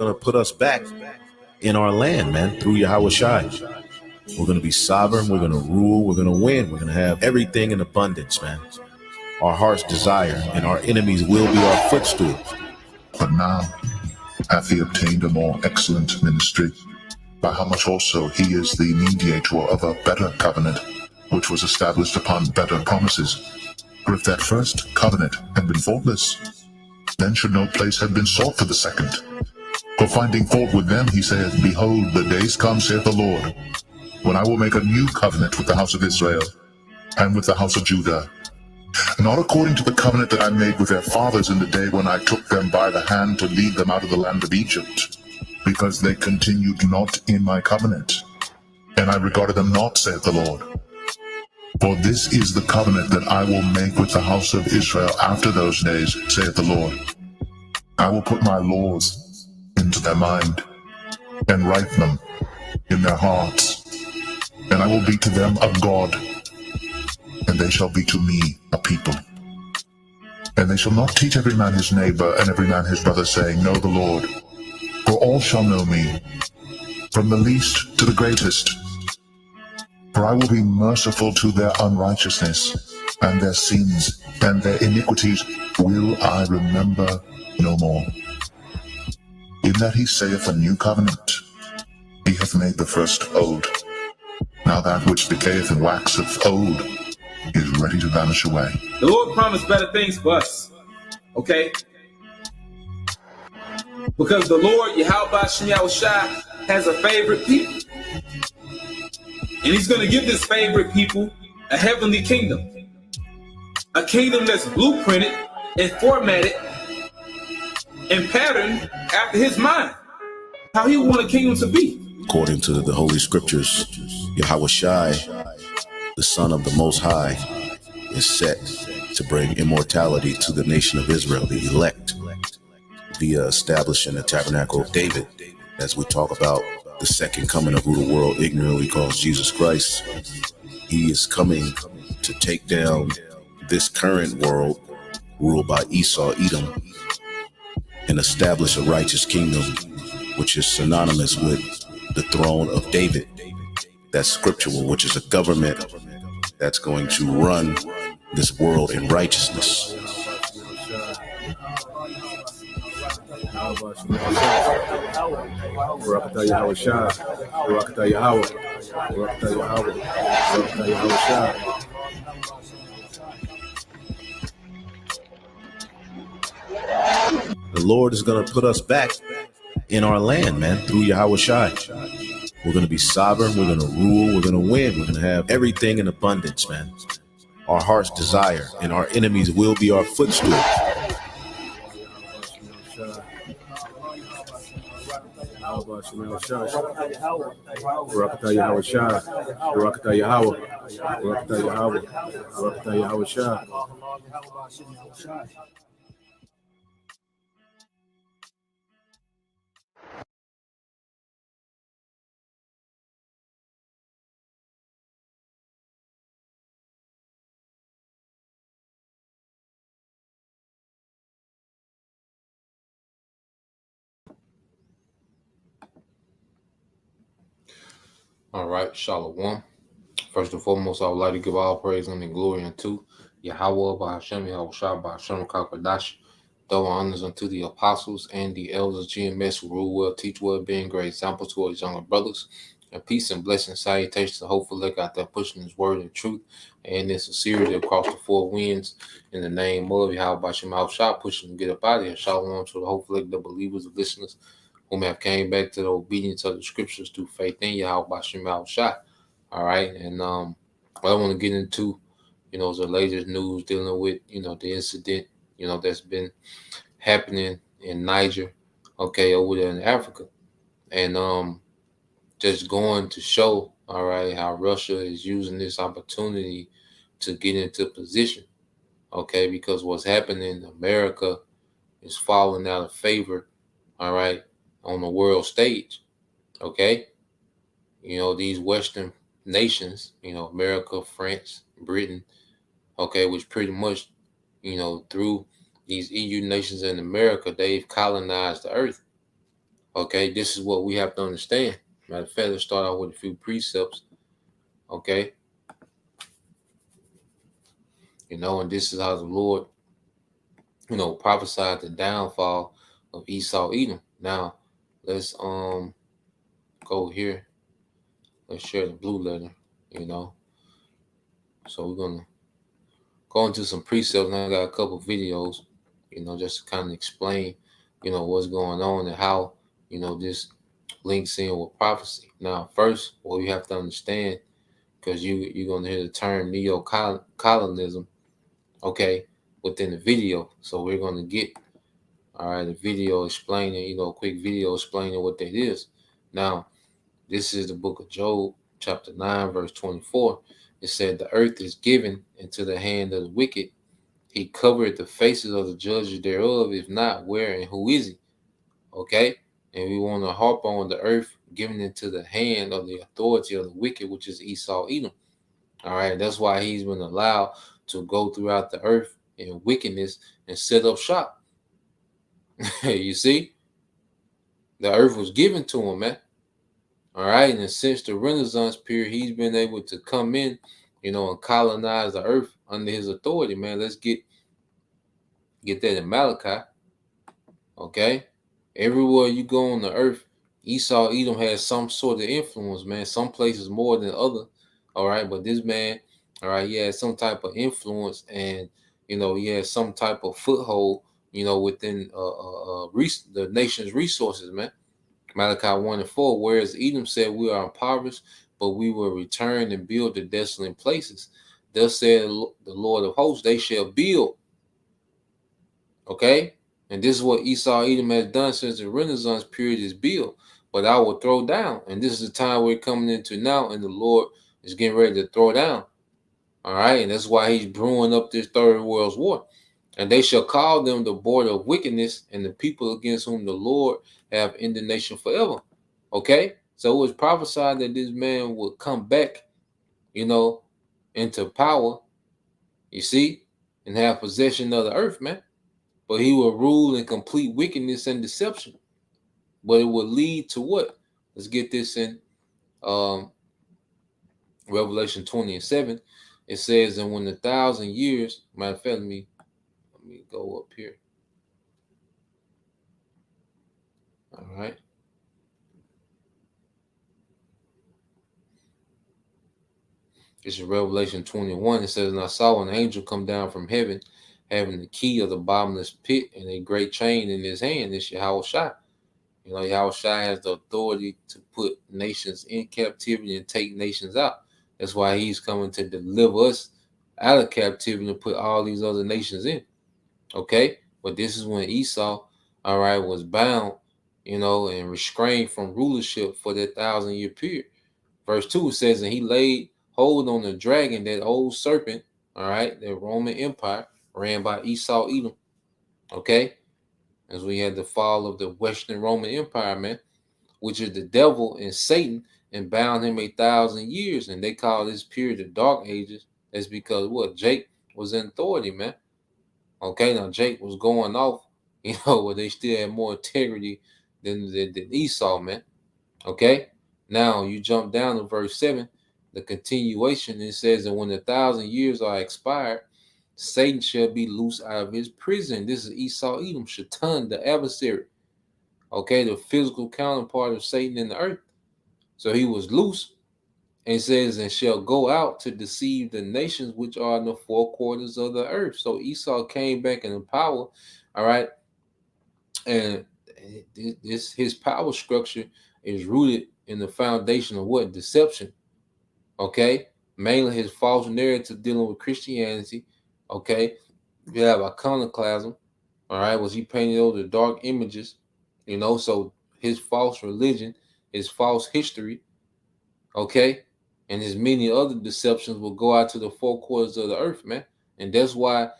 going to put us back in our land, man, through Yahweh Shai. We're going to be sovereign. We're going to rule. We're going to win. We're going to have everything in abundance, man. Our heart's desire, and our enemies will be our footstool. But now hath he obtained a more excellent ministry, by how much also he is the mediator of a better covenant, which was established upon better promises. For if that first covenant had been faultless, then should no place have been sought for the second. For finding fault with them, he saith, Behold, the days come, saith the Lord, when I will make a new covenant with the house of Israel, and with the house of Judah, not according to the covenant that I made with their fathers in the day when I took them by the hand to lead them out of the land of Egypt, because they continued not in my covenant, and I regarded them not, saith the Lord. For this is the covenant that I will make with the house of Israel after those days, saith the Lord. I will put my laws into their mind, and write them in their hearts, and I will be to them a God, and they shall be to me a people. And they shall not teach every man his neighbor and every man his brother, saying, Know the Lord. For all shall know me, from the least to the greatest. For I will be merciful to their unrighteousness, and their sins, and their iniquities will I remember no more. In that he saith a new covenant, he hath made the first old. Now that which decayeth and waxeth old is ready to vanish away. The Lord promised better things for us, okay? Because the Lord, Yahweh Shai, has a favorite people. And he's going to give this favorite people a heavenly kingdom. A kingdom that's blueprinted and formatted and patterned after his mind. How he want a kingdom to be. According to the Holy Scriptures, Yahweh Shai, the Son of the Most High, is set to bring immortality to the nation of Israel, the elect, via establishing the tabernacle of David, as we talk about the second coming of who the world ignorantly calls Jesus Christ. He is coming to take down this current world ruled by Esau, Edom, and establish a righteous kingdom, which is synonymous with the throne of David. That's scriptural, which is a government that's going to run this world in righteousness. The Lord is going to put us back in our land, man, through Yahweh Shai. We're going to be sovereign. We're going to rule. We're going to win. We're going to have everything in abundance, man. Our heart's desire, and our enemies will be our footstool. All right, Shalom. First and foremost, I would like to give all praise and glory unto Yahweh, Bahashem, Yahweh Shah, Bahashem, Kakadash. Throw honors unto the apostles and the elders, GMS, who rule well, teach well, being great example to his younger brothers. And peace and blessing, salutations to hopefully out there pushing his word and truth and in sincerity across the four winds. In the name of Yahweh, Bahashem, Yahweh Shah, pushing to get up out of here. Shalom to the hopefully the believers, the listeners, whom have came back to the obedience of the scriptures through faith in Yahweh Bashem Yahweh Shai. All right. And what I want to get into, is the latest news dealing with, the incident, that's been happening in Niger, over there in Africa. And just going to show, all right, how Russia is using this opportunity to get into position, because what's happening in America is falling out of favor, all right, on the world stage, these Western nations, America, France, Britain, which pretty much, through these EU nations in America, they've colonized the earth, Okay, this is what we have to understand. Matter of fact, let's start out with a few precepts. Okay, and this is how the Lord, prophesied the downfall of Esau Edom. Now, let's go here. Let's share the blue letter. You know, so we're gonna go into some precepts, and I got a couple videos. Just to kind of explain, what's going on and how this links in with prophecy. Now, first, what you have to understand, because you're gonna hear the term neo-colonialism, okay, within the video. So we're gonna get a video explaining, a quick video explaining what that is. Now, this is the book of Job, chapter 9, verse 24. It said, "The earth is given into the hand of the wicked. He covered the faces of the judges thereof. If not, where and who is he?" Okay? And we want to harp on the earth given into the hand of the authority of the wicked, which is Esau Edom. All right, that's why he's been allowed to go throughout the earth in wickedness and set up shop. You see, the earth was given to him, man. All right, and since the Renaissance period, he's been able to come in, and colonize the earth under his authority, man. Let's get that in Malachi. Okay, everywhere you go on the earth, Esau Edom has some sort of influence, man. Some places more than other. All right, but this man, all right, he has some type of influence, and he has some type of foothold, within the nation's resources, man. Malachi 1:4. Whereas Edom said, "We are impoverished, but we will return and build the desolate places. Thus said the Lord of hosts, they shall build." Okay? And this is what Esau Edom has done since the Renaissance period is built. But I will throw down. And this is the time we're coming into now, and the Lord is getting ready to throw down. All right? And that's why he's brewing up this third world war. And they shall call them the border of wickedness, and the people against whom the Lord have indignation forever. Okay? So it was prophesied that this man would come back, into power, you see, and have possession of the earth, man. But he will rule in complete wickedness and deception. But it will lead to what? Let's get this in Revelation 20:7. It says, "And when 1,000 years," matter of fact, let me go up here. All right. It's in Revelation 21. It says, "And I saw an angel come down from heaven, having the key of the bottomless pit and a great chain in his hand." It's Yahweh Shai. Yahweh Shai has the authority to put nations in captivity and take nations out. That's why he's coming to deliver us out of captivity and put all these other nations in. Okay? But this is when Esau, all right, was bound, and restrained from rulership for that 1,000-year period. Verse 2 says, "And he laid hold on the dragon, that old serpent," all right, the Roman Empire ran by Esau Edom. Okay? As we had the fall of the Western Roman Empire, man, which is the devil and Satan, and bound him 1,000 years. And they call this period the Dark Ages. That's because what? Jake was in authority, man. Okay, now Jake was going off, where they still had more integrity than Esau, man. Okay, now you jump down to verse 7, the continuation. It says, "And when 1,000 years are expired, Satan shall be loose out of his prison." This is Esau Edom, Shaitan, the adversary. Okay, the physical counterpart of Satan in the earth. So he was loose, and it says, "And shall go out to deceive the nations which are in the four quarters of the earth." So Esau came back in power, all right, and his power structure is rooted in the foundation of what? Deception. Okay, mainly his false narrative dealing with Christianity. Okay, you have iconoclasm. All right, was he painted over the dark images? So his false religion, his false history, okay, and his many other deceptions will go out to the four quarters of the earth, man. And that's why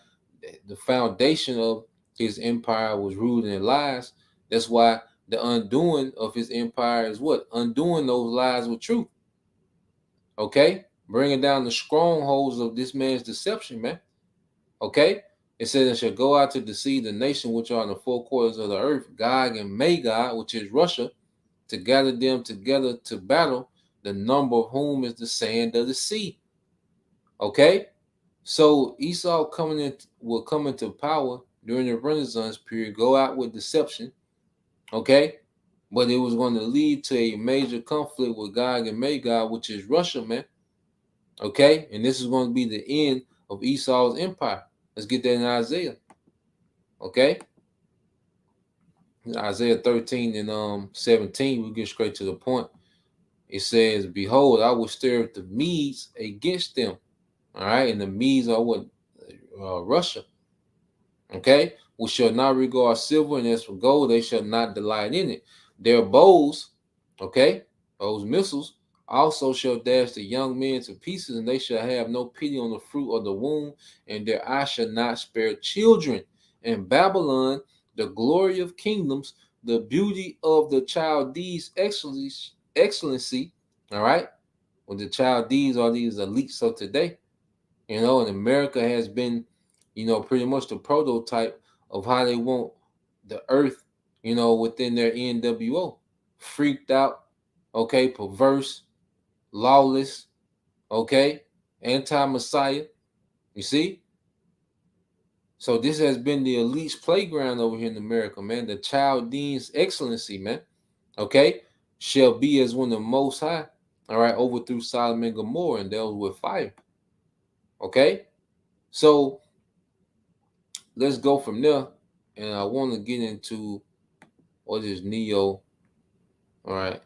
the foundation of his empire was rooted in lies. That's why the undoing of his empire is what? Undoing those lies with truth. Okay? Bringing down the strongholds of this man's deception, man. Okay? It says, and shall go out to deceive the nation which are in the four quarters of the earth, Gog and Magog, which is Russia, to gather them together to battle, the number of whom is the sand of the sea. Okay? So Esau will come into power during the Renaissance period, go out with deception. Okay? But it was going to lead to a major conflict with Gog and Magog, which is Russia, man. Okay? And this is going to be the end of Esau's empire. Let's get that in Isaiah. Okay? In Isaiah 13 and 17, we get straight to the point. It says, behold, I will stir up the Medes against them. All right? And the Medes are what? Russia. Okay? We shall not regard silver, and as for gold, they shall not delight in it. Their bows, okay, those missiles, also shall dash the young men to pieces, and they shall have no pity on the fruit of the womb, and their eye shall not spare children. And Babylon, the glory of kingdoms, the beauty of the Chaldees' excellency, all right? Well, the Chaldees are these elites of today, and America has been, pretty much the prototype of how they want the earth, within their NWO. Freaked out, okay, perverse, lawless, okay, anti-Messiah. You see? So this has been the elite's playground over here in America, man. The Chaldeans' excellency, man, okay, shall be as when the Most High, all right, overthrew Sodom and Gomorrah and dealt with fire. Okay? So let's go from there. And I want to get into what is neo, all right,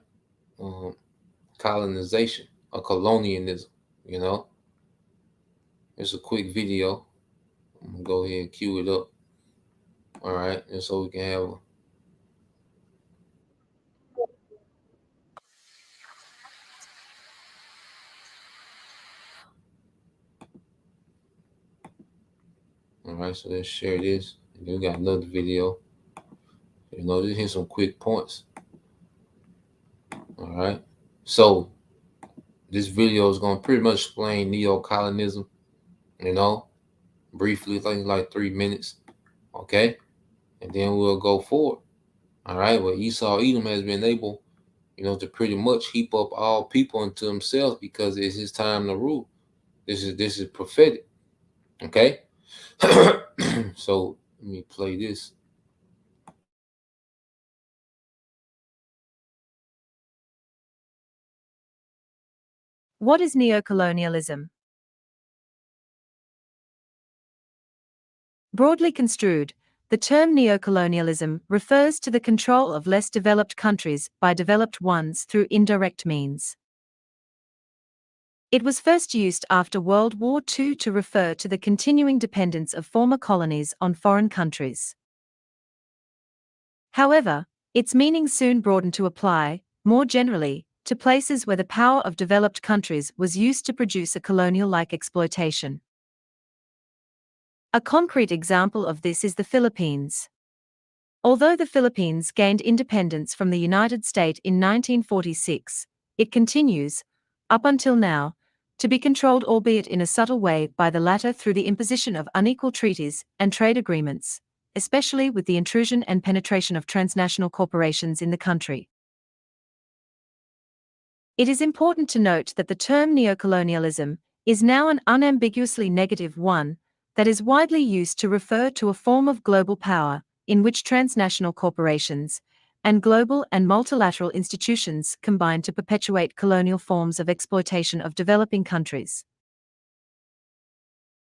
colonization or colonialism. It's a quick video. I'm gonna go ahead and cue it up. All right, and so we can have all right, so let's share this. And then we got another video. Just hit some quick points. All right, so this video is gonna pretty much explain neo-colonism, briefly, like 3 minutes. Okay, and then we'll go forward. All right, well, Esau Edom has been able, to pretty much heap up all people unto himself because it's his time to rule. This is prophetic. Okay, so let me play this. What is neocolonialism? Broadly construed, the term neocolonialism refers to the control of less developed countries by developed ones through indirect means. It was first used after World War II to refer to the continuing dependence of former colonies on foreign countries. However, its meaning soon broadened to apply, more generally, to places where the power of developed countries was used to produce a colonial-like exploitation. A concrete example of this is the Philippines. Although the Philippines gained independence from the United States in 1946, it continues, up until now, to be controlled, albeit in a subtle way, by the latter through the imposition of unequal treaties and trade agreements, especially with the intrusion and penetration of transnational corporations in the country. It is important to note that the term neocolonialism is now an unambiguously negative one that is widely used to refer to a form of global power in which transnational corporations and global and multilateral institutions combine to perpetuate colonial forms of exploitation of developing countries.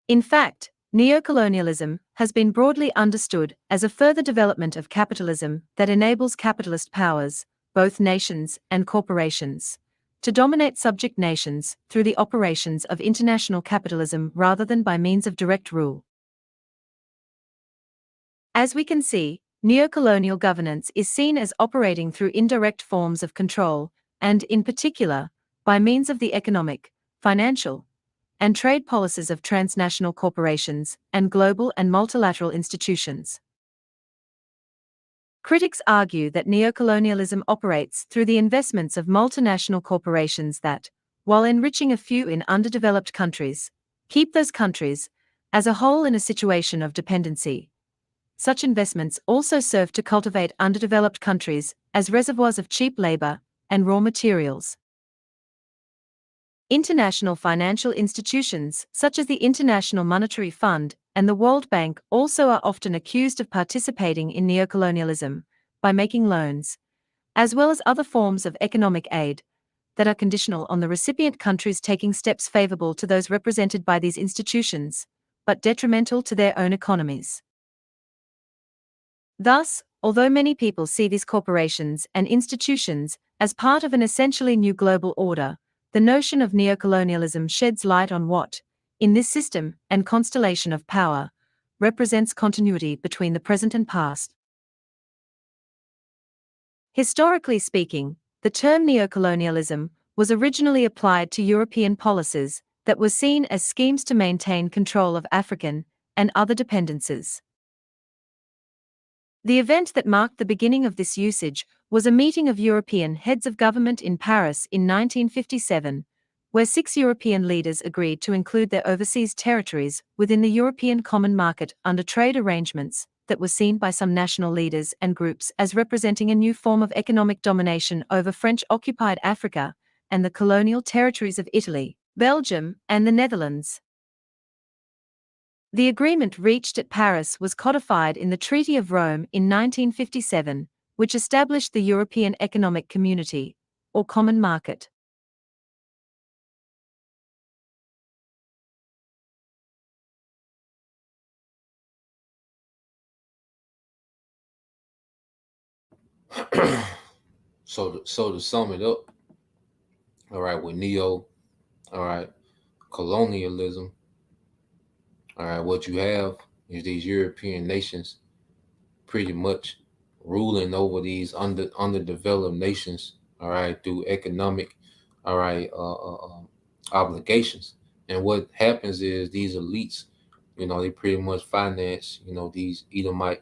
In fact, neocolonialism has been broadly understood as a further development of capitalism that enables capitalist powers, both nations and corporations, to dominate subject nations through the operations of international capitalism rather than by means of direct rule. As we can see, neocolonial governance is seen as operating through indirect forms of control, and, in particular, by means of the economic, financial, and trade policies of transnational corporations and global and multilateral institutions. Critics argue that neocolonialism operates through the investments of multinational corporations that, while enriching a few in underdeveloped countries, keep those countries, as a whole in a situation of dependency. Such investments also serve to cultivate underdeveloped countries as reservoirs of cheap labor and raw materials. International financial institutions, such as the International Monetary Fund and the World Bank, also are often accused of participating in neocolonialism by making loans, as well as other forms of economic aid, that are conditional on the recipient countries taking steps favorable to those represented by these institutions, but detrimental to their own economies. Thus, although many people see these corporations and institutions as part of an essentially new global order, the notion of neocolonialism sheds light on what, in this system and constellation of power, represents continuity between the present and past. Historically speaking, the term neocolonialism was originally applied to European policies that were seen as schemes to maintain control of African and other dependencies. The event that marked the beginning of this usage was a meeting of European heads of government in Paris in 1957, where 6 European leaders agreed to include their overseas territories within the European Common Market under trade arrangements that were seen by some national leaders and groups as representing a new form of economic domination over French-occupied Africa and the colonial territories of Italy, Belgium, and the Netherlands. The agreement reached at Paris was codified in the Treaty of Rome in 1957, which established the European Economic Community, or Common Market. So to sum it up, all right, with neo, all right, colonialism, all right, what you have is these European nations pretty much ruling over these underdeveloped nations, all right, through economic, all right, obligations. And what happens is these elites, they pretty much finance, these Edomite,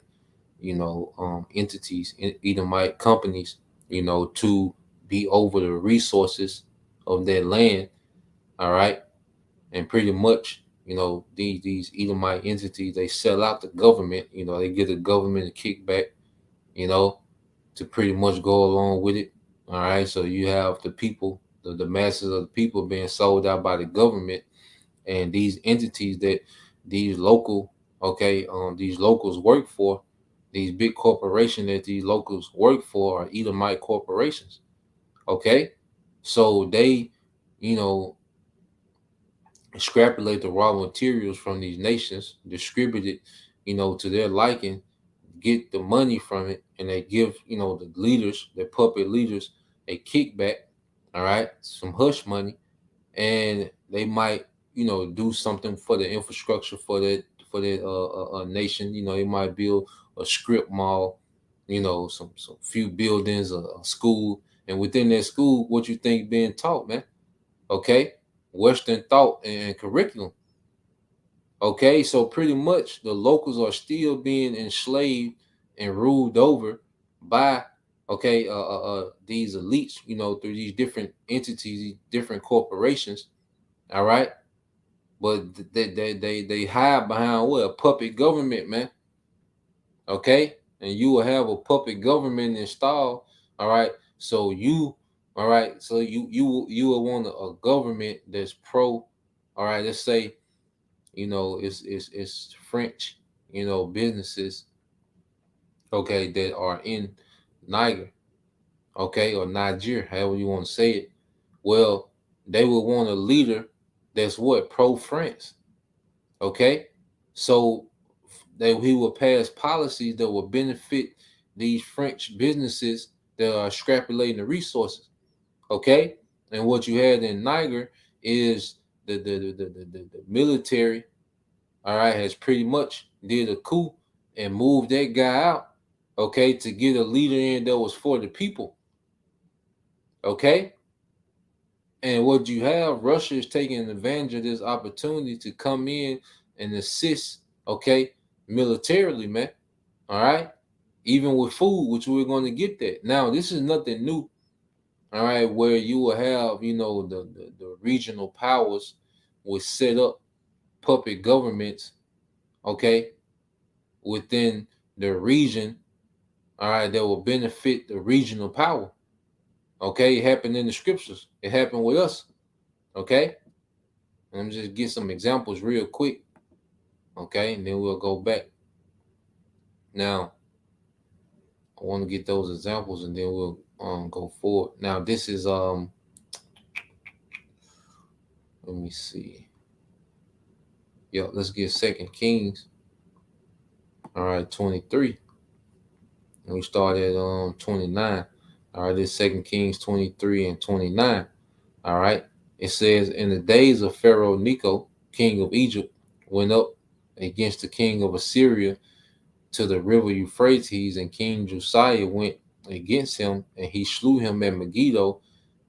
entities, Edomite companies, to be over the resources of their land, all right, and pretty much, these Edomite entities, they sell out the government, they give the government a kickback, you know, to pretty much go along with it. All right. So you have the people, the masses of the people being sold out by the government, and these entities that these these locals work for, these big corporations that these locals work for are Edomite corporations. Okay. So they, you know, extrapolate the raw materials from these nations, distribute it, to their liking, get the money from it, and they give, the leaders, the puppet leaders, a kickback, all right, some hush money, and they might, do something for the infrastructure for that nation. They might build a strip mall, some few buildings, a school, and within that school, what you think being taught, man? Okay, Western thought and curriculum. Okay, so pretty much the locals are still being enslaved and ruled over by these elites, through these different entities, these different corporations. All right, but they hide behind what? A puppet government, man. Okay, and you will have a puppet government installed. All right, so you will want a government that's pro. All right, let's say it's French, businesses, okay, that are in Niger, okay, or Niger, however you want to say it. Well, they would want a leader that's what, pro France, okay. So he will pass policies that will benefit these French businesses that are extrapolating the resources, okay. And what you had in Niger is the military, all right, has pretty much did a coup and moved that guy out, okay, to get a leader in that was for the people, okay. And what you have, Russia is taking advantage of this opportunity to come in and assist, okay, militarily, man, all right, even with food, which we're going to get that. Now, this is nothing new, all right, where you will have, the regional powers will set up puppet governments, okay, within the region, all right, that will benefit the regional power. Okay, it happened in the scriptures. It happened with us. Okay, let me just get some examples real quick. Okay, and then we'll go back. Now, I want to get those examples, and then we'll go forward. Now, this is let me see. Yeah, let's get Second Kings. All right, 23. And we start at 29. All right, this Second Kings 23 and 29. All right. It says, in the days of Pharaoh Necho, king of Egypt, went up against the king of Assyria to the river Euphrates, and King Josiah went against him, and he slew him at Megiddo.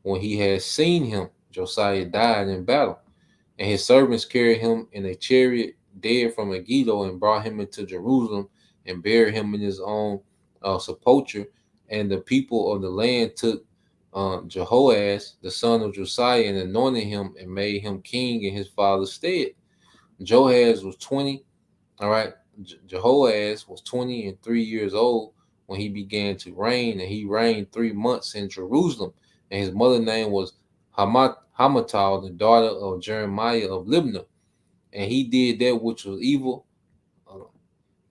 When he had seen him, Josiah died in battle. And his servants carried him in a chariot dead from Megiddo and brought him into Jerusalem and buried him in his own sepulchre. And the people of the land took Jehoaz, the son of Josiah, and anointed him and made him king in his father's stead. Jehoaz was 20. All right. Jehoaz was 20 and 3 years old when he began to reign, and he reigned 3 months in Jerusalem. And his mother's name was Hamatal, the daughter of Jeremiah of Libnah. And he did that which was evil.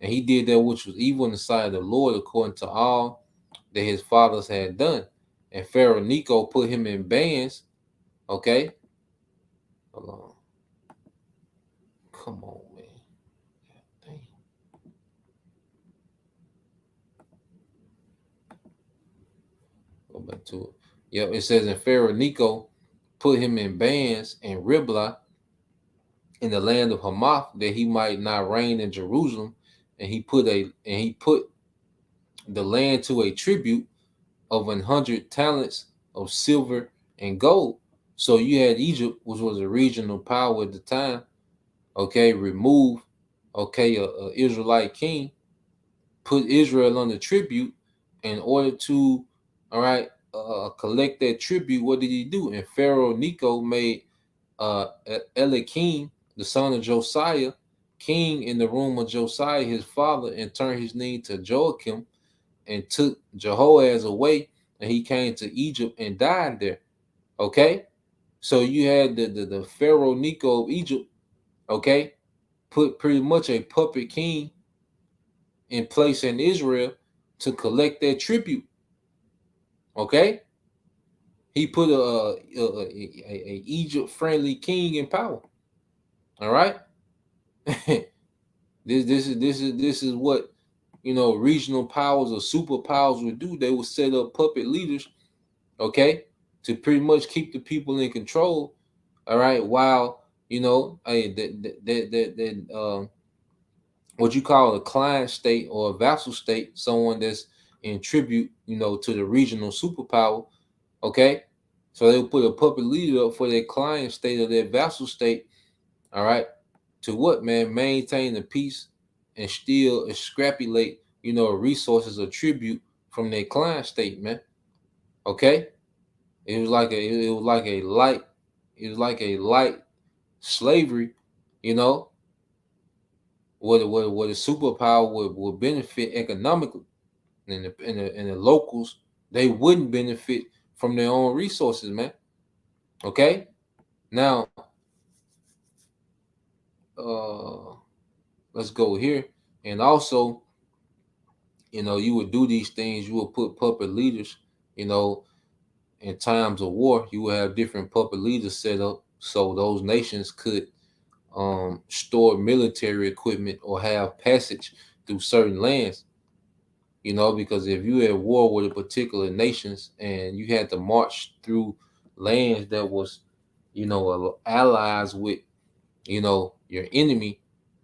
And he did that which was evil in the sight of the Lord, according to all that his fathers had done. And Pharaoh Necho put him in bands. Okay. Hold on. Come on, man. Damn. Go back to it. Yep, it says, and Pharaoh Necho put him in bands in Riblah in the land of Hamath, that he might not reign in Jerusalem. And he put the land to a tribute of 100 talents of silver and gold. So you had Egypt, which was a regional power at the time, okay, remove, okay, a Israelite king, put Israel under tribute in order to, all right, collect that tribute. What did he do? And Pharaoh Necho made Eliakim, the son of Josiah, king in the room of Josiah, his father, and turned his knee to Joachim, and took Jehoaz away, and he came to Egypt and died there. Okay, so you had the Pharaoh Necho of Egypt, okay, put pretty much a puppet king in place in Israel to collect their tribute. Okay, he put a Egypt friendly king in power. All right, this is what, you know, regional powers or superpowers would do. They would set up puppet leaders, okay, to pretty much keep the people in control. All right, while, you know, what you call a client state or a vassal state, someone that's in tribute, you know, to the regional superpower. Okay, so they'll put a puppet leader up for their client state or their vassal state. All right, to what, man? Maintain the peace and still extrapolate, you know, resources or tribute from their client state, man. Okay, it was like a light slavery, you know, what a superpower would benefit economically, and the locals, they wouldn't benefit from their own resources, man. Okay, now uh let's go here. And also, you know, you would do these things, you would put puppet leaders, you know, in times of war. You would have different puppet leaders set up so those nations could store military equipment or have passage through certain lands. You know, because if you had war with a particular nations and you had to march through lands that was, you know, allies with, you know, your enemy,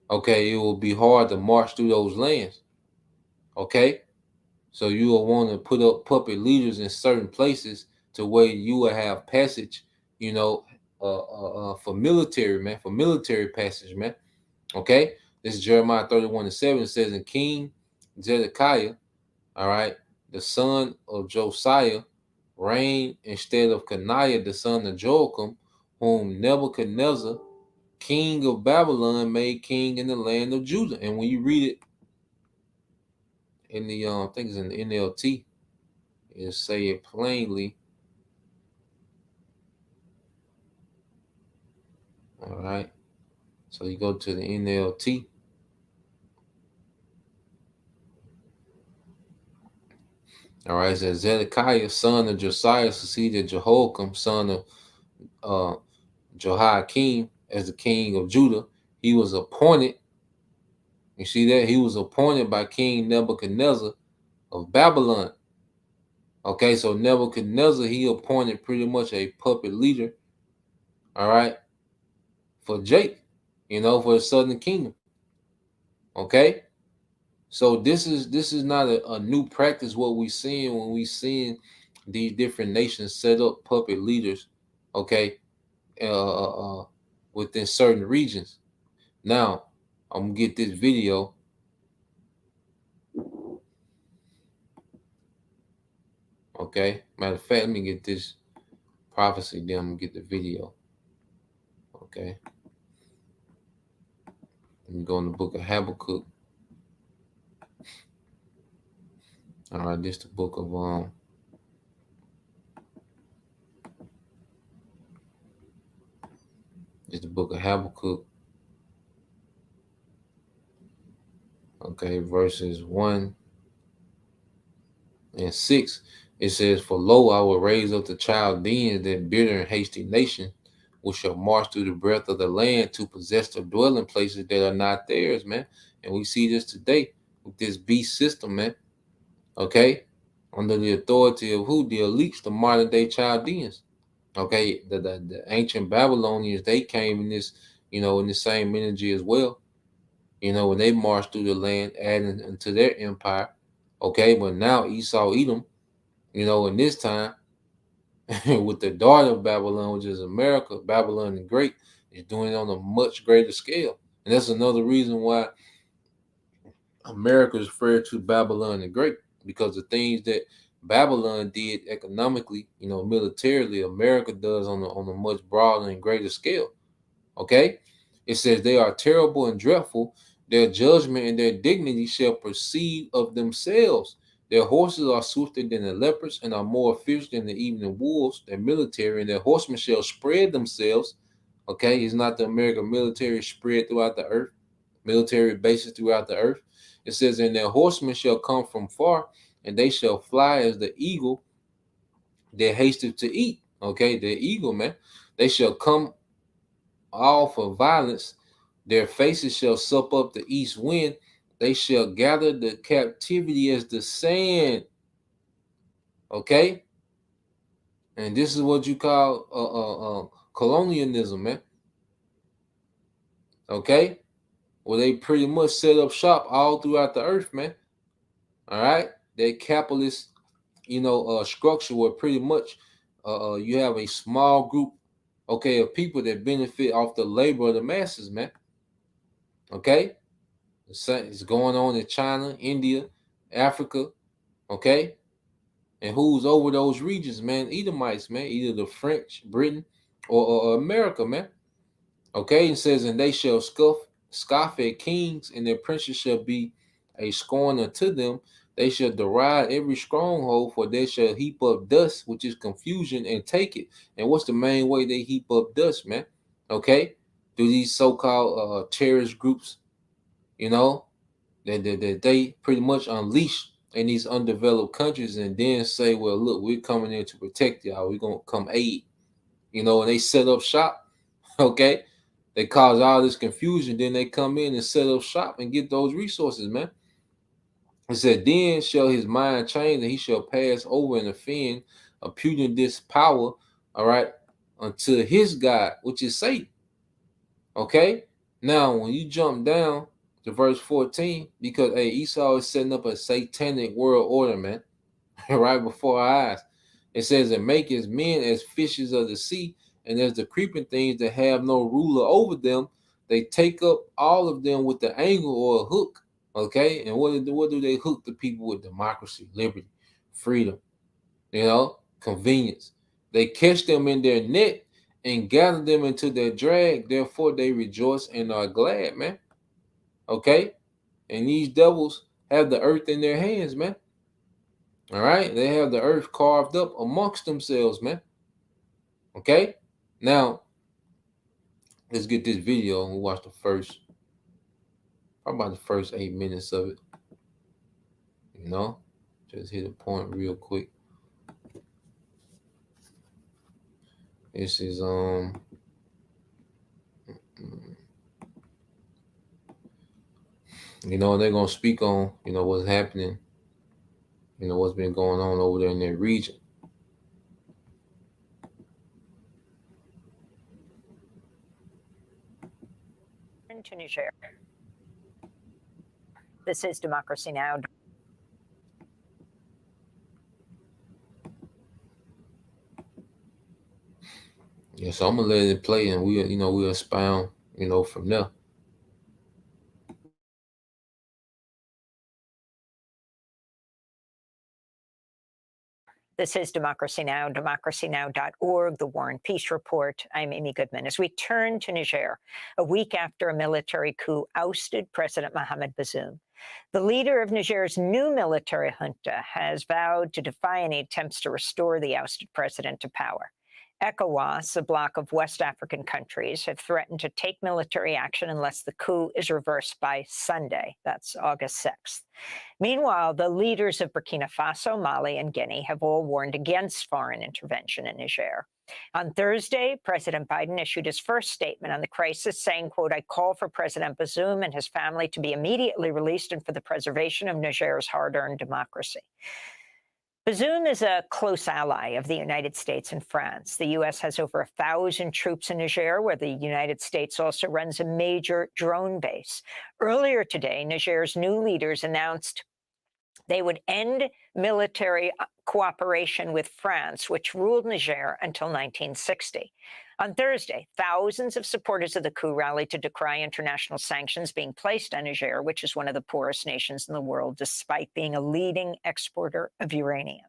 okay, it will be hard to march through those lands. Okay, so you will want to put up puppet leaders in certain places to where you will have passage, you know, for military, man, for military passage, man. Okay, this is Jeremiah 31:7. It says, "And King Zedekiah, all right, the son of Josiah, reigned instead of Coniah, the son of Joachim, whom Nebuchadnezzar, king of Babylon made king in the land of Judah. And when you read it in the I think it's in the NLT, it say it plainly. All right. So you go to the NLT. All right, it says Zedekiah, son of Josiah, succeeded Jehoiakim, son of Jehoiakim, as the king of Judah. He was appointed. You see that? He was appointed by King Nebuchadnezzar of Babylon. Okay, so Nebuchadnezzar, he appointed pretty much a puppet leader, all right, for Jake, for the southern kingdom. Okay, so this is not a new practice. What we seeing when we seeing these different nations set up puppet leaders, okay, within certain regions. Now, I'm gonna get this video. Okay, matter of fact, let me get this prophecy. Then I'm gonna get the video. Okay, let me go in the book of Habakkuk. All right, this is the book of this is the book of Habakkuk. Okay, verses 1 and 6. It says, "For lo, I will raise up the Chaldeans, that bitter and hasty nation, which shall march through the breadth of the land to possess the dwelling places that are not theirs," man. And we see this today with this beast system, man. Okay, under the authority of who? The elites, the modern day Chaldeans. Okay, the ancient Babylonians, they came in this, in the same energy as well. When they marched through the land, adding into their empire. Okay, but now Esau, Edom, in this time, with the daughter of Babylon, which is America, Babylon the Great, is doing it on a much greater scale. And that's another reason why America is referred to Babylon the Great, because the things that Babylon did economically, militarily, America does on a much broader and greater scale. Okay? It says they are terrible and dreadful. Their judgment and their dignity shall proceed of themselves. Their horses are swifter than the leopards and are more fierce than the evening wolves. Their military and their horsemen shall spread themselves. Okay, is not the American military spread throughout the earth, military bases throughout the earth. It says, and their horsemen shall come from far, and they shall fly as the eagle that hasteth to eat. Okay, the eagle, man. They shall come all for violence. Their faces shall sup up the east wind. They shall gather the captivity as the sand. Okay? And this is what you call colonialism, man. Okay? Well, they pretty much set up shop all throughout the earth, man. All right? That capitalist, structure where pretty much you have a small group, okay, of people that benefit off the labor of the masses, man. Okay? It's going on in China, India, Africa, okay? And who's over those regions, man? Edomites, man. Either the French, Britain, or America, man. Okay, it says, and they shall scoff at kings, and their princes shall be a scorn unto them. They shall deride every stronghold, for they shall heap up dust, which is confusion, and take it. And what's the main way they heap up dust, man? Okay, through these so-called terrorist groups, that they pretty much unleash in these undeveloped countries, and then say, well, look, we're coming in to protect y'all. We're going to come aid, and they set up shop, okay? They cause all this confusion. Then they come in and set up shop and get those resources, man. It said, then shall his mind change, and he shall pass over and offend, imputing this power, all right, unto his God, which is Satan. Okay? Now, when you jump down to verse 14, because Esau is setting up a satanic world order, man, right before our eyes. It says, and make his men as fishes of the sea, and as the creeping things that have no ruler over them. They take up all of them with the angle or a hook. Okay, and what do they hook the people with? Democracy, liberty, freedom, convenience. They catch them in their net and gather them into their drag. Therefore, they rejoice and are glad, man. Okay? And these devils have the earth in their hands, man. All right? They have the earth carved up amongst themselves, man. Okay? Now, let's get this video and we'll watch probably about the first 8 minutes of it. You know? Just hit a point real quick. This is they're gonna speak on, what's happening, what's been going on over there in that region. To Niger. This is Democracy Now! Yeah, so I'm gonna let it play, and we'll expound, from there. This is Democracy Now!, democracynow.org, The War and Peace Report. I'm Amy Goodman. As we turn to Niger, a week after a military coup ousted President Mohamed Bazoum, the leader of Niger's new military junta has vowed to defy any attempts to restore the ousted president to power. ECOWAS, a bloc of West African countries, have threatened to take military action unless the coup is reversed by Sunday. That's August 6th. Meanwhile, the leaders of Burkina Faso, Mali, and Guinea have all warned against foreign intervention in Niger. On Thursday, President Biden issued his first statement on the crisis, saying, quote, "I call for President Bazoum and his family to be immediately released and for the preservation of Niger's hard-earned democracy." Bazoum is a close ally of the United States and France. The U.S. has over 1,000 troops in Niger, where the United States also runs a major drone base. Earlier today, Niger's new leaders announced they would end military cooperation with France, which ruled Niger until 1960. On Thursday, thousands of supporters of the coup rallied to decry international sanctions being placed on Niger, which is one of the poorest nations in the world, despite being a leading exporter of uranium.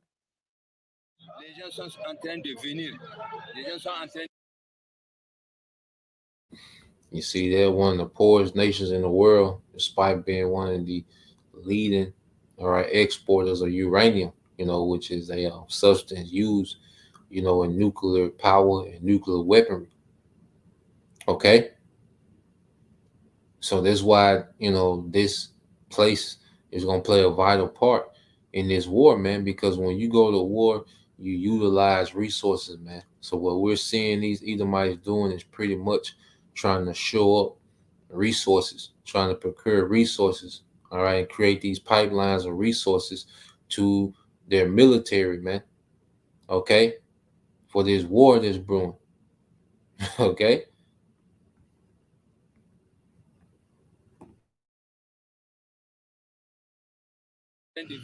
You see, they're one of the poorest nations in the world, despite being one of the leading, exporters of uranium, which is a substance used, in nuclear power and nuclear weaponry. Okay? So that's why, this place is going to play a vital part in this war, man, because when you go to war, you utilize resources, man. So what we're seeing these Edomites doing is pretty much trying to show up resources, trying to procure resources, all right, and create these pipelines of resources to their military, man, okay, for this war that's brewing, okay?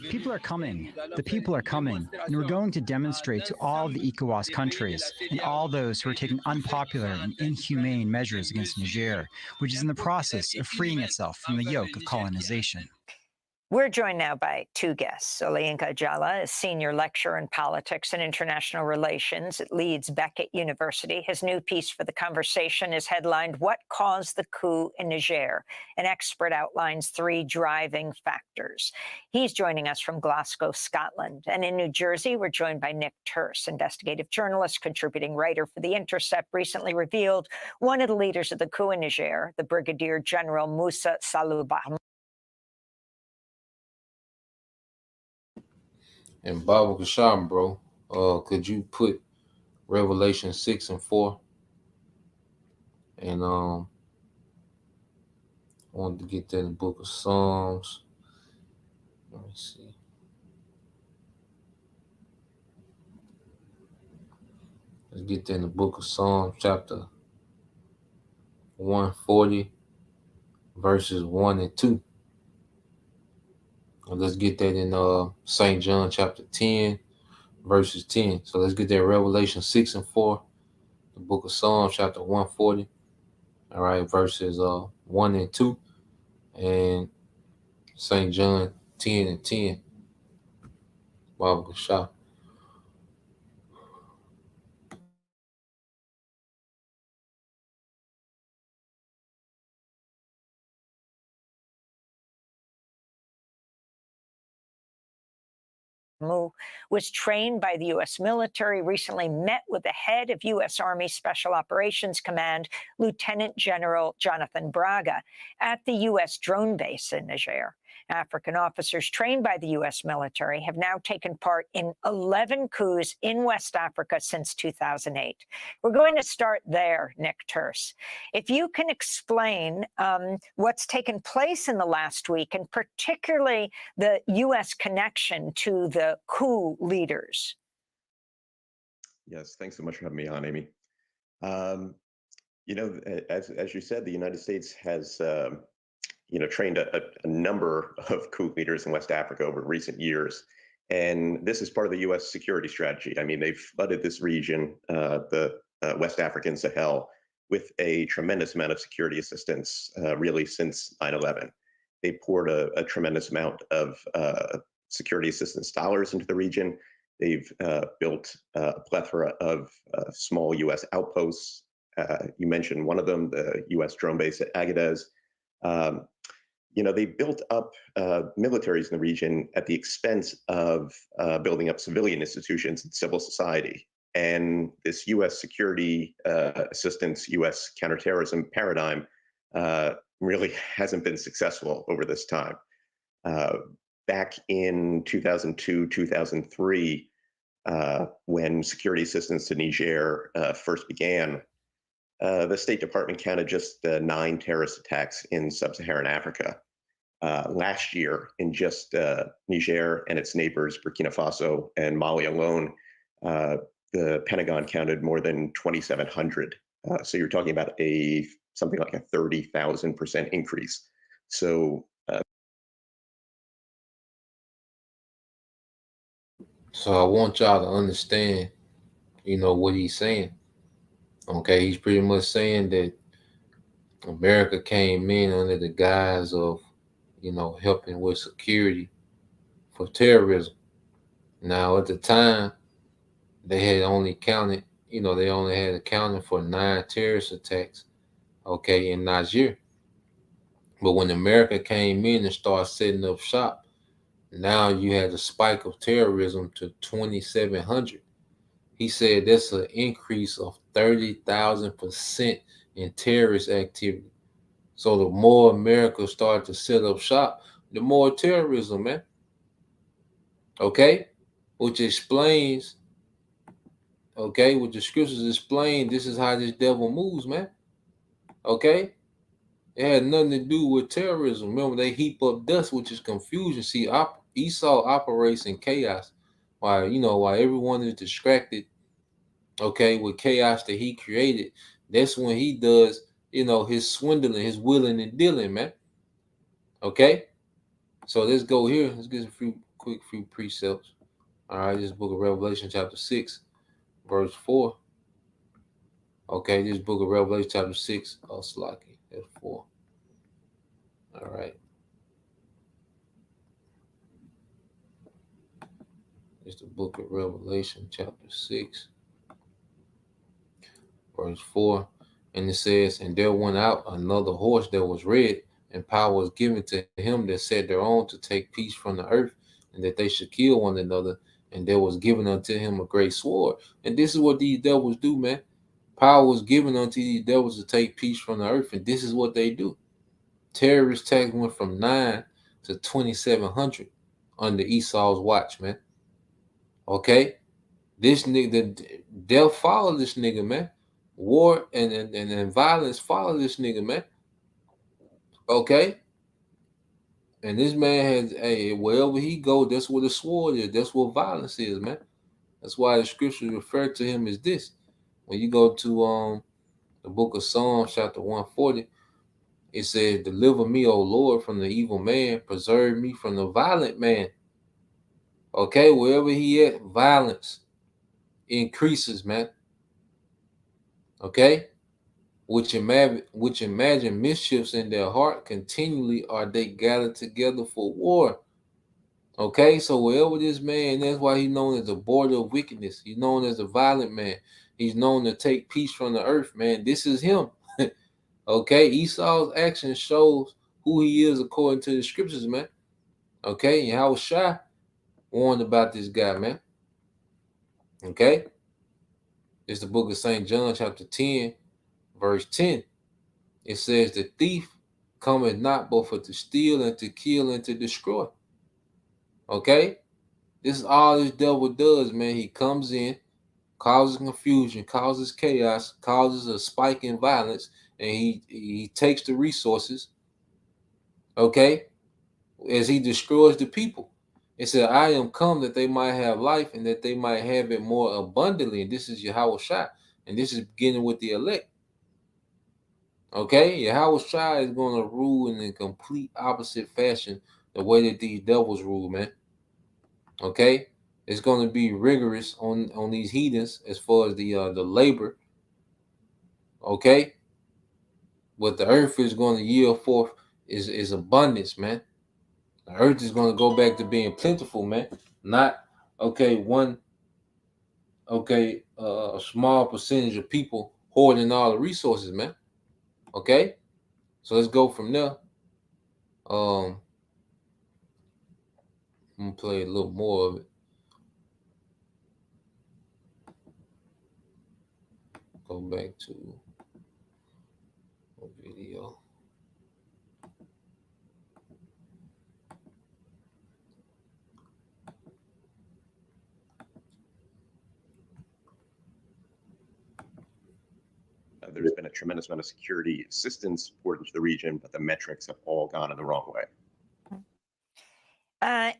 People are coming. The people are coming. And we're going to demonstrate to all the ECOWAS countries and all those who are taking unpopular and inhumane measures against Niger, which is in the process of freeing itself from the yoke of colonization. We're joined now by two guests. Olayinka Ajala is senior lecturer in politics and international relations at Leeds Beckett University. His new piece for The Conversation is headlined, "What Caused the Coup in Niger?" An expert outlines 3 driving factors. He's joining us from Glasgow, Scotland. And in New Jersey, we're joined by Nick Turse, investigative journalist, contributing writer for The Intercept, recently revealed one of the leaders of the coup in Niger, the Brigadier General Moussa Salou Bahmoud. And Baba Kasham, bro, could you put Revelation 6 and 4? And I wanted to get that in the book of Psalms. Let me see. Let's get that in the book of Psalms, chapter 140, verses 1 and 2. And let's get that in St. John chapter 10, verses 10. So let's get that Revelation 6 and 4, the book of Psalms, chapter 140. All right, verses 1 and 2, and St. John 10 and 10. Baba Kasham. who was trained by the U.S. military, recently met with the head of U.S. Army Special Operations Command, Lieutenant General Jonathan Braga, at the U.S. drone base in Niger. African officers trained by the U.S. military have now taken part in 11 coups in West Africa since 2008. We're going to start there, Nick Turse. If you can explain what's taken place in the last week, and particularly the U.S. connection to the coup leaders. Yes, thanks so much for having me on, Amy. As you said, the United States has trained a number of coup leaders in West Africa over recent years. And this is part of the U.S. security strategy. I mean, they've flooded this region, the West African Sahel, with a tremendous amount of security assistance, really since 9/11. They poured a tremendous amount of security assistance dollars into the region. They've built a plethora of small U.S. outposts. You mentioned one of them, the U.S. drone base at Agadez. They built up militaries in the region at the expense of building up civilian institutions and civil society. And this U.S. security assistance, U.S. counterterrorism paradigm really hasn't been successful over this time. Back in 2002, 2003, when security assistance to Niger first began, the State Department counted just 9 terrorist attacks in sub-Saharan Africa. Last year, in just Niger and its neighbors, Burkina Faso and Mali alone, the Pentagon counted more than 2,700. So you're talking about something like a 30,000% increase. So I want y'all to understand, what he's saying. Okay, he's pretty much saying that America came in under the guise of, helping with security for terrorism. Now, at the time, they had only counted, they only had accounted for 9 terrorist attacks, okay, in Niger. But when America came in and started setting up shop, now you had a spike of terrorism to 2,700. He said that's an increase of 30,000% in terrorist activity. So the more America started to set up shop, the more terrorism, man. Okay? Which explains, okay, what the scriptures explain, this is how this devil moves, man. Okay? It had nothing to do with terrorism. Remember, they heap up dust, which is confusion. See, Esau operates in chaos. While everyone is distracted, okay, with chaos that he created, that's when he does, his swindling, his willing and dealing, man. Okay? So let's go here. Let's get a few precepts. All right, this book of Revelation, chapter 6, verse 4. Okay, this book of Revelation, chapter 6, Slaki, that's 4. All right. It's the book of Revelation, chapter 6, verse 4. And it says, and there went out another horse that was red, and power was given to him that sat thereon to take peace from the earth, and that they should kill one another. And there was given unto him a great sword. And this is what these devils do, man. Power was given unto these devils to take peace from the earth, and this is what they do. Terrorist attacks went from 9 to 2,700 under Esau's watch, man. Okay? This nigga, death follow this nigga, man. War and violence follow this nigga, man. Okay? And this man has, wherever he go, that's where the sword is. That's what violence is, man. That's why the scriptures refer to him as this. When you go to the book of Psalms, chapter 140, it says, deliver me, O Lord, from the evil man. Preserve me from the violent man. Okay, wherever he at, violence increases, man. Okay? Which imagine mischiefs in their heart continually are they gathered together for war. Okay, so wherever this man, that's why he's known as the border of wickedness. He's known as a violent man. He's known to take peace from the earth, man. This is him. Okay, Esau's action shows who he is according to the scriptures, man. Okay, Yahushua, warned about this guy, man. Okay? It's the book of St. John, chapter 10, verse 10. It says, the thief cometh not but for to steal and to kill and to destroy. Okay? This is all this devil does, man. He comes in, causes confusion, causes chaos, causes a spike in violence, and he takes the resources, okay, as he destroys the people. It said, I am come that they might have life and that they might have it more abundantly. And this is Yahweh Shai. And this is beginning with the elect. Okay? Yahweh Shai is going to rule in a complete opposite fashion the way that these devils rule, man. Okay? It's going to be rigorous on these heathens as far as the labor. Okay? What the earth is going to yield forth is abundance, man. The earth is going to go back to being plentiful, man. Not, okay, a small percentage of people hoarding all the resources, man. Okay? So let's go from there. I'm going to play a little more of it. Go back to a video. There's been a tremendous amount of security assistance poured into the region, but the metrics have all gone in the wrong way.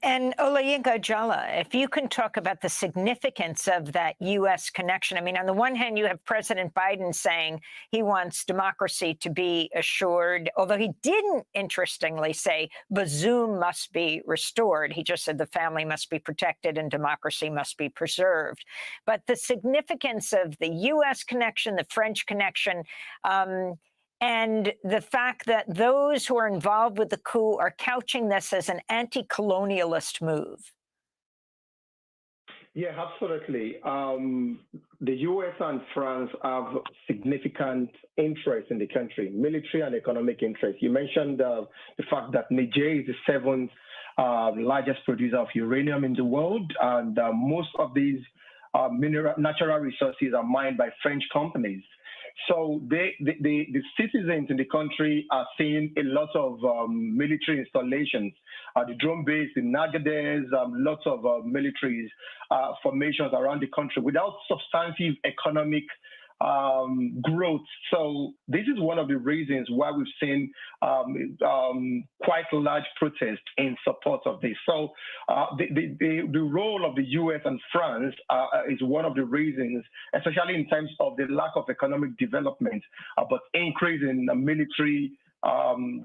And Olayinka Jala, if you can talk about the significance of that U.S. connection. I mean, on the one hand, you have President Biden saying he wants democracy to be assured, although he didn't, interestingly, say Bazoum must be restored. He just said the family must be protected and democracy must be preserved. But the significance of the U.S. connection, the French connection, and the fact that those who are involved with the coup are couching this as an anti-colonialist move. Yeah, absolutely. The U.S. and France have significant interest in the country, military and economic interest. You mentioned the fact that Niger is the seventh largest producer of uranium in the world, and most of these natural resources are mined by French companies. So the citizens in the country are seeing a lot of military installations. The drone base in Agadez, lots of military formations around the country without substantive economic growth. So this is one of the reasons why we've seen quite large protests in support of this. So the role of the U.S. and France is one of the reasons, especially in terms of the lack of economic development, but increase in military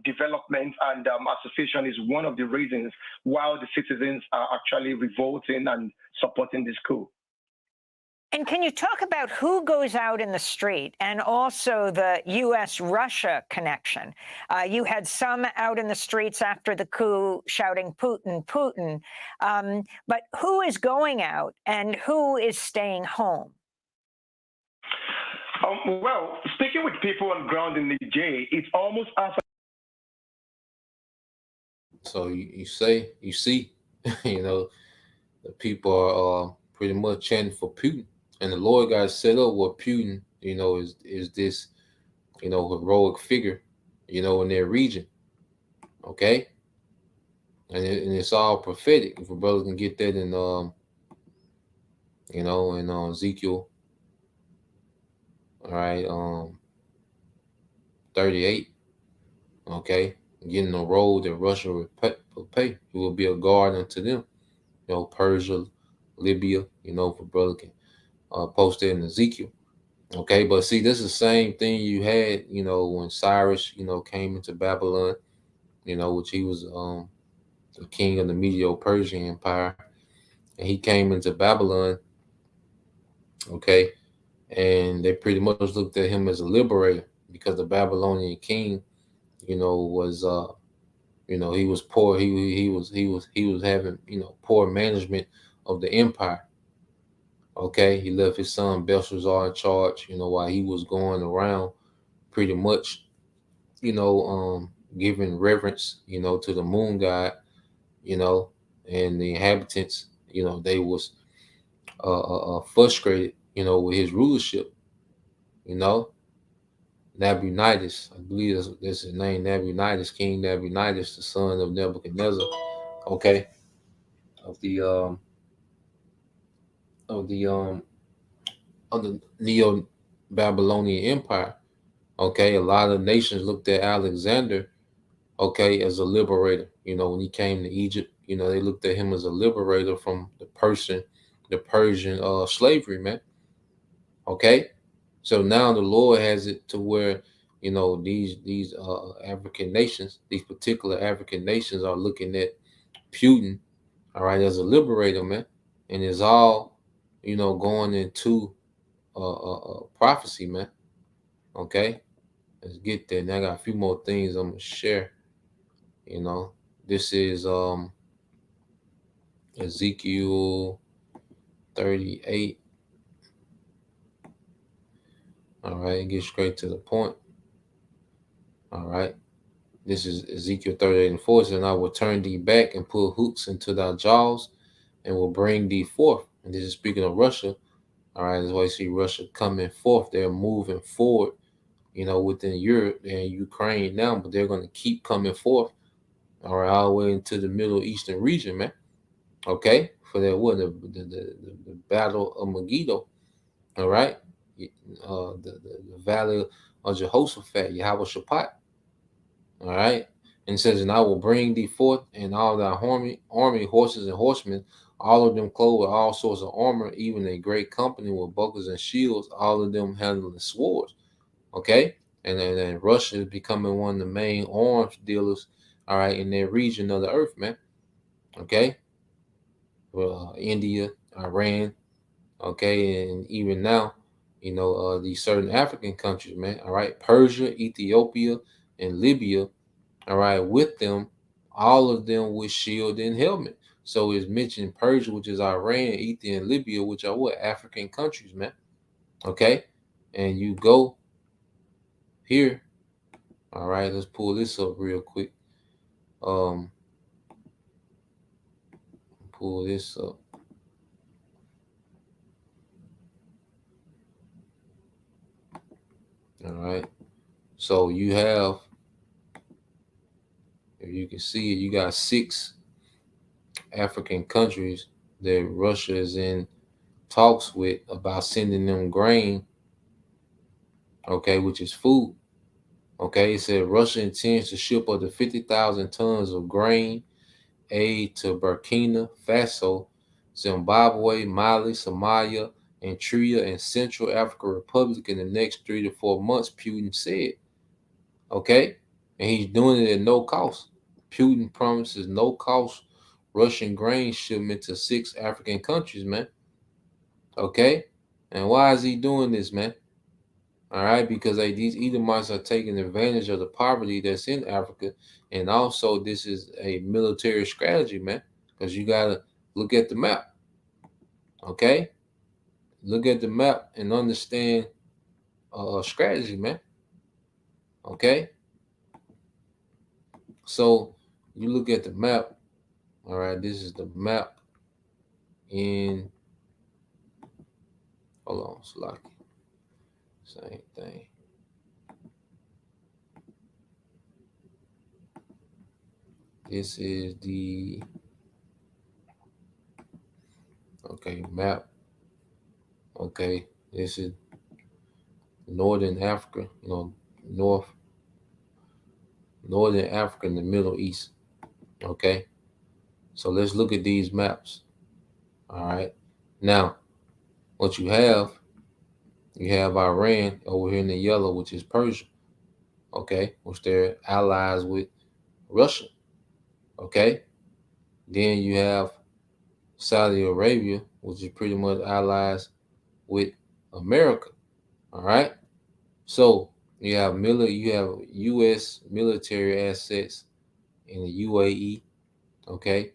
development and association is one of the reasons why the citizens are actually revolting and supporting this coup. And can you talk about who goes out in the street and also the U.S.-Russia connection? You had some out in the streets after the coup shouting Putin, Putin. But who is going out and who is staying home? Well, speaking with people on ground in Niger, it's almost as. So you see, you know, the people are pretty much chanting for Putin. And the Lord got set up where Putin, you know, is this, you know, heroic figure, you know, in their region. Okay? And it's all prophetic. If a brother can get that in, you know, in Ezekiel, all right, 38, okay? Getting the road that Russia will pay. He will be a guard unto them. You know, Persia, Libya, you know, if a brother can post it in Ezekiel. Okay, but see, this is the same thing you had, you know, when Cyrus, you know, came into Babylon, you know, which he was the king of the Medo-Persian Empire, and he came into Babylon, okay, and they pretty much looked at him as a liberator because the Babylonian king, you know, was you know, he was poor. He was having, you know, poor management of the empire. Okay, he left his son Belshazzar in charge, you know, while he was going around pretty much, you know, giving reverence, you know, to the moon god, you know, and the inhabitants, they was frustrated, with his rulership. Nabonidus, I believe that's his name, Nabonidus, King Nabonidus, the son of Nebuchadnezzar, okay, of the of the um of the Neo-Babylonian Empire. Okay, a lot of nations looked at Alexander, okay, as a liberator. When he came to Egypt, they looked at him as a liberator from the Persian slavery, man. Okay, so now the Lord has it to where these African nations, these particular African nations, are looking at Putin, all right, as a liberator, man, and it's all going into prophecy, man. Okay, let's get there. Now I got a few more things I'm gonna share. This is Ezekiel 38. All right, get straight to the point. All right. This is Ezekiel 38:4. And I will turn thee back and put hooks into thy jaws and will bring thee forth. And this is speaking of Russia. All right, that's why you see Russia coming forth. They're moving forward, within Europe and Ukraine now, but they're going to keep coming forth, all right, all the way into the Middle Eastern region, man. Okay, for that the Battle of Megiddo, all right, the Valley of Jehoshaphat, Yahweh Shaphat, all right, and it says, and I will bring thee forth, and all thy army, horses and horsemen, all of them clothed with all sorts of armor, even a great company with bucklers and shields, all of them handling swords. Okay, and then Russia is becoming one of the main arms dealers, all right, in their region of the earth, man. Okay, well, India, Iran, okay, and even now, these certain African countries, man. All right, Persia, Ethiopia, and Libya. All right, with them, all of them with shield and helmet. So it's mentioned Persia, which is Iran, Ethiopia, and Libya, which are what? African countries, man. Okay, and you go here. All right, let's pull this up real quick. Pull this up. All right, so you have, if you can see it, you got 6 African countries that Russia is in talks with about sending them grain, okay, which is food. Okay, it said Russia intends to ship up to 50,000 tons of grain aid to Burkina Faso, Zimbabwe, Mali, Somalia, Eritrea, and Central African Republic in the next 3 to 4 months, Putin said. Okay, and he's doing it at no cost. Putin promises no cost Russian grain shipment to 6 African countries, man. Okay, and why is he doing this, man? All right, because these Edomites are taking advantage of the poverty that's in Africa, and also this is a military strategy, man. Because you gotta look at the map. Okay, look at the map and understand strategy, man. Okay, so you look at the map. All right, this is the map in. Hold on, Slocky. Same thing. This is the map. Okay, this is Northern Africa. Northern Africa and the Middle East. Okay, so let's look at these maps. All right, now what you have Iran over here in the yellow, which is Persia. Okay, which they're allies with Russia. Okay, then you have Saudi Arabia, which is pretty much allies with America. All right, so you have U.S. military assets in the UAE. Okay,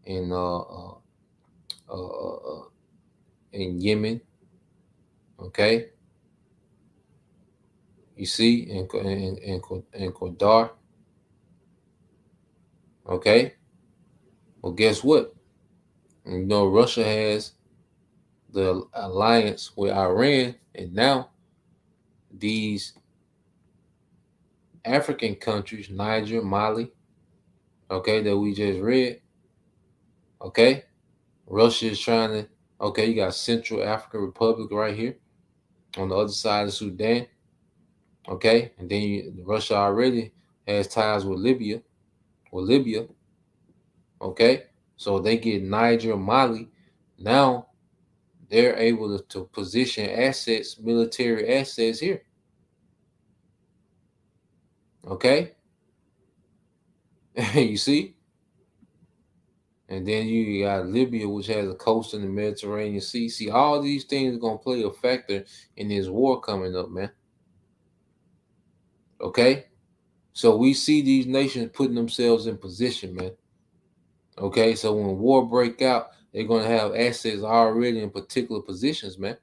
in in Yemen. Okay, you see in Qatar. Okay, well, guess what? And, Russia has the alliance with Iran, and now these African countries, Niger, Mali, okay, that we just read, okay, Russia is trying to, okay, you got Central African Republic right here on the other side of Sudan, okay, and then Russia already has ties with Libya, okay, so they get Niger, Mali, now they're able to position assets, military assets here, okay, you see, and then you got Libya, which has a coast in the Mediterranean Sea. See, all these things are gonna play a factor in this war coming up, man. Okay, so we see these nations putting themselves in position, man. Okay, so when war break out, they're gonna have assets already in particular positions, man.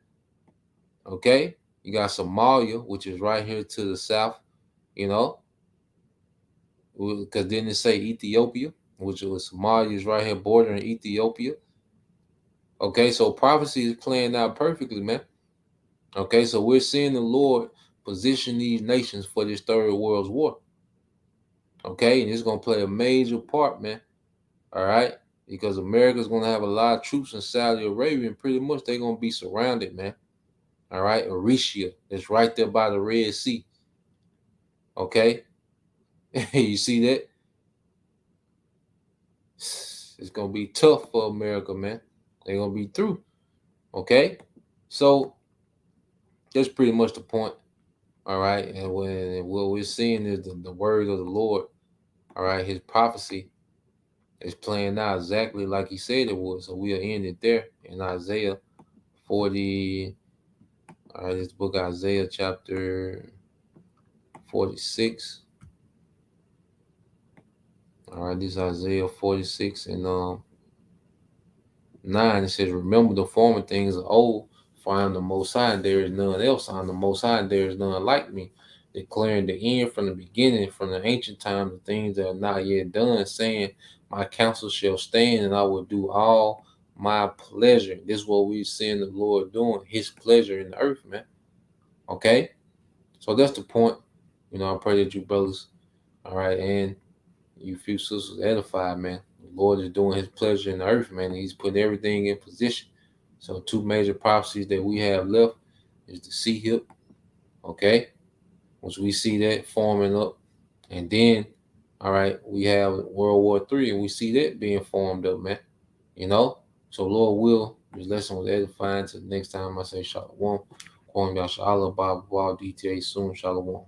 Okay, you got Somalia, which is right here to the south, you know, because then they say Ethiopia, which was Somalia is right here bordering Ethiopia. Okay, so prophecy is playing out perfectly, man. Okay, so we're seeing the Lord position these nations for this third world war. Okay, and it's gonna play a major part, man. All right, because America's gonna have a lot of troops in Saudi Arabia, and pretty much they're gonna be surrounded, man. All right, Arisia is right there by the Red Sea. Okay, you see that? It's gonna be tough for America, man. They're gonna be through. Okay, so that's pretty much the point. All right, and what we're seeing is the word of the Lord. All right, His prophecy is playing out exactly like He said it would. So we'll end it there in Isaiah 40. All right, this book Isaiah chapter 46. All right, this is Isaiah 46 and 9. It says, "Remember the former things of old, for I am the Most High, and there is none else. I am the Most High, and there is none like me, declaring the end from the beginning, from the ancient times, the things that are not yet done, saying, my counsel shall stand, and I will do all my pleasure." This is what we're seeing the Lord doing, His pleasure in the earth, man. Okay? So that's the point. I pray that you brothers, all right, and you few sisters edified, man. The Lord is doing His pleasure in the earth, man. He's putting everything in position. So two major prophecies that we have left is the sea hip, okay, which we see that forming up, and then, all right, we have World War III, and we see that being formed up, man. So Lord will, this lesson was edifying. Till next time I say Shalom. Kwam Yashala Bob DTA soon. Shalom.